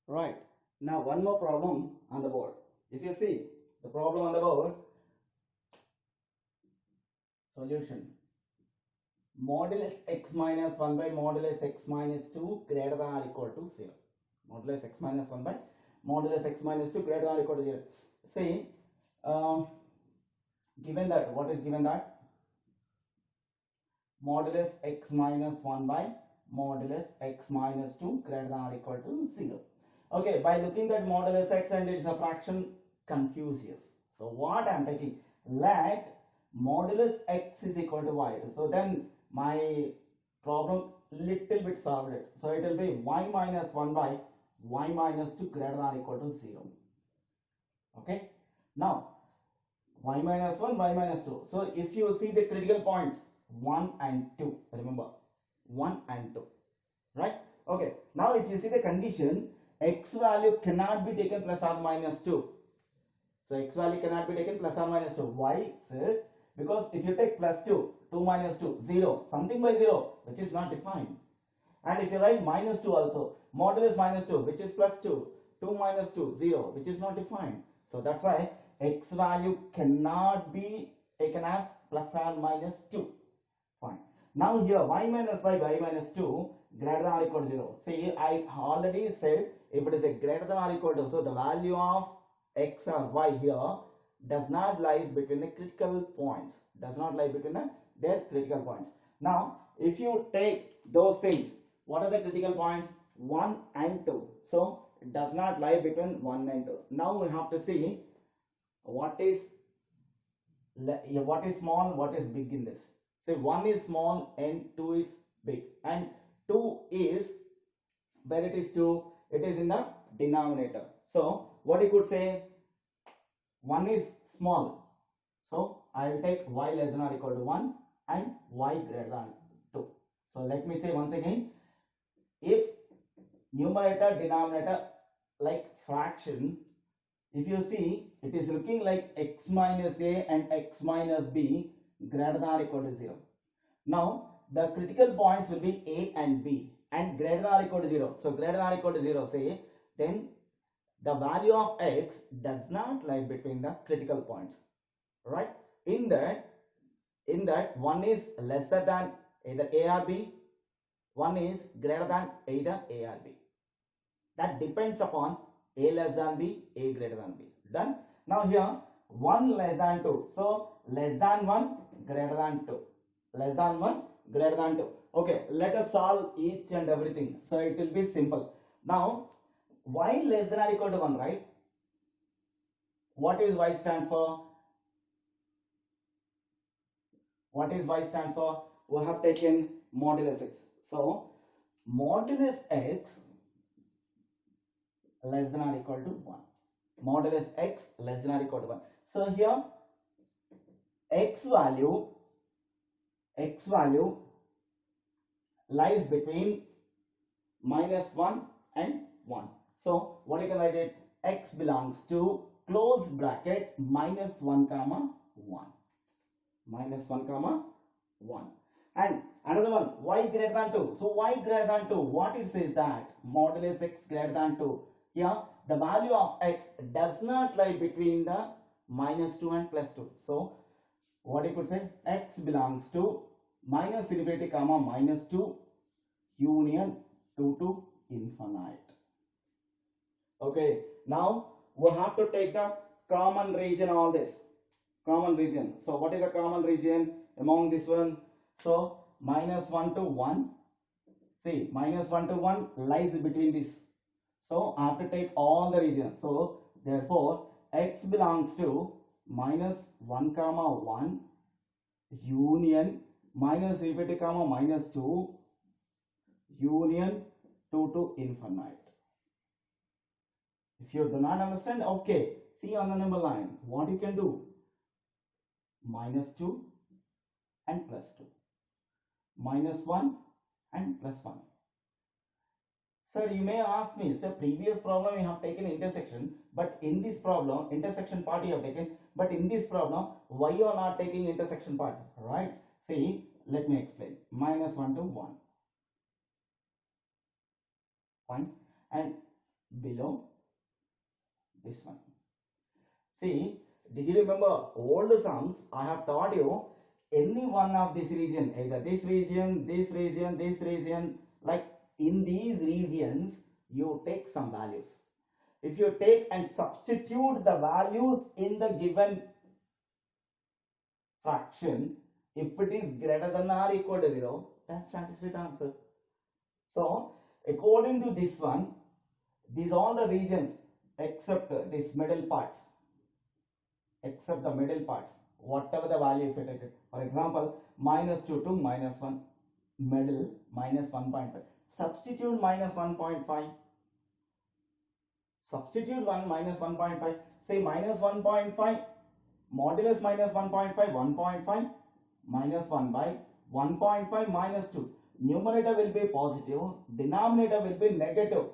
Right. Now one more problem on the board. If you see the problem on the board, solution. Modulus x minus 1 by modulus x minus 2 greater than or equal to 0. Modulus x minus 1 by modulus x minus 2 greater than or equal to 0. See, um, given that, what is given that? Modulus x minus 1 by modulus x minus 2 greater than or equal to 0. Okay, by looking at modulus x and it's a fraction, confuses. So what I am taking, let modulus x is equal to y. So then my problem little bit solved it. So it will be y minus 1 by y minus 2 greater than or equal to 0. Okay, now y minus 1, y minus 2. So if you see the critical points 1 and 2, remember 1 and 2, right? Okay, now if you see the condition, x value cannot be taken plus or minus 2. So x value cannot be taken plus or minus 2. Why, sir? Because if you take plus 2, 2 minus 2, 0, something by 0, which is not defined. And if you write minus 2 also, modulus minus 2, which is plus 2, 2 minus 2, 0, which is not defined. So that's why x value cannot be taken as plus or minus 2. Fine. Now here y minus y minus 2 greater than or equal to 0. See, I already said if it is a greater than or equal to, so the value of x or y here does not lie between the critical points. Does not lie between their critical points. Now, if you take those things, what are the critical points? 1 and 2. So, it does not lie between 1 and 2. Now, we have to see what is small, what is big in this. Say 1 is small and 2 is big. And 2 is, where it is 2, it is in the denominator. So, what you could say, 1 is small. So, I will take y less than or equal to 1 and y greater than 2. So, let me say once again, if numerator, denominator like fraction, if you see, it is looking like x minus a and x minus b greater than or equal to 0. Now, the critical points will be a and b and greater than or equal to 0. So, greater than or equal to 0, say, then the value of x does not lie between the critical points, right? In that one is lesser than either a or b, one is greater than either a or b. That depends upon a less than b, a greater than b. Done. Now here 1 less than 2. So less than 1 greater than 2. Less than 1 greater than 2. Okay, let us solve each and everything. So it will be simple. Now y less than or equal to 1, right? What is y stands for? What is y stands for? We have taken modulus x. So modulus x less than or equal to 1. Modulus x less than or equal to 1. So here x value lies between minus 1 and 1. So what you can write it? X belongs to close bracket minus 1 comma 1. Minus 1 comma 1. And another one, y greater than 2. So y greater than 2, what it says that? Modulus x greater than 2. Here the value of x does not lie between the minus 2 and plus 2. So what you could say, x belongs to minus infinity comma minus 2 union 2 to infinite. Okay, now we have to take the common region, all this common region. So what is the common region among this one? So minus 1 to 1. See, minus 1 to 1 lies between this. So I have to take all the regions. So therefore x belongs to minus 1 comma 1 union minus infinity comma minus 2 union 2 to infinite. If you do not understand, okay, see on the number line what you can do. Minus 2 and plus 2. Minus 1 and plus 1. Sir, you may ask me, sir, previous problem you have taken intersection, but in this problem, intersection part you have taken, but in this problem, why you are not taking intersection part, right? See, let me explain. Minus 1 to 1. Fine. And below this one. See, did you remember all the sums? I have taught you any one of this region, either this region, this region, this region, like in these regions, you take some values. If you take and substitute the values in the given fraction, if it is greater than or equal to 0, that satisfies the answer. So, according to this one, these all the regions except this middle parts, except the middle parts, whatever the value if you take it. For example, -2 to -1, middle -1.5. Substitute -1.5. Substitute -1.5. Say -1.5 modulus -1.5, 1.5 -1 by 1.5 minus 2. Numerator will be positive, denominator will be negative.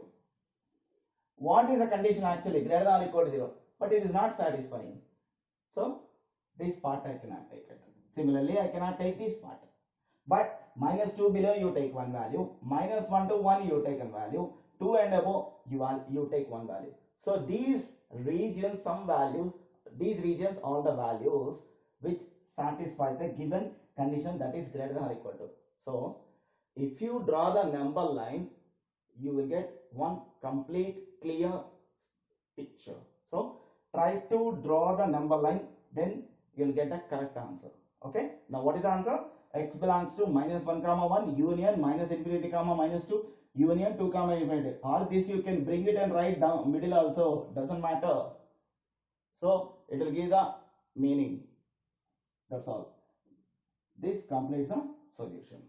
What is the condition actually? Greater than or equal to 0. But it is not satisfying. So, this part I cannot take it. Similarly, I cannot take this part. But -2 below you take one value, -1 to 1 you take one value, 2 and above you take one value. So, these regions, some values, these regions all the values which satisfy the given condition, that is greater than or equal to. So, if you draw the number line, you will get one complete clear picture. So, try to draw the number line, then you will get a correct answer. Okay. Now, what is the answer? X belongs to -1 comma 1 union -infinity comma -2 union 2 comma infinity. Or this you can bring it and write down middle also, doesn't matter. So, it will give the meaning. That's all. This completes the solution.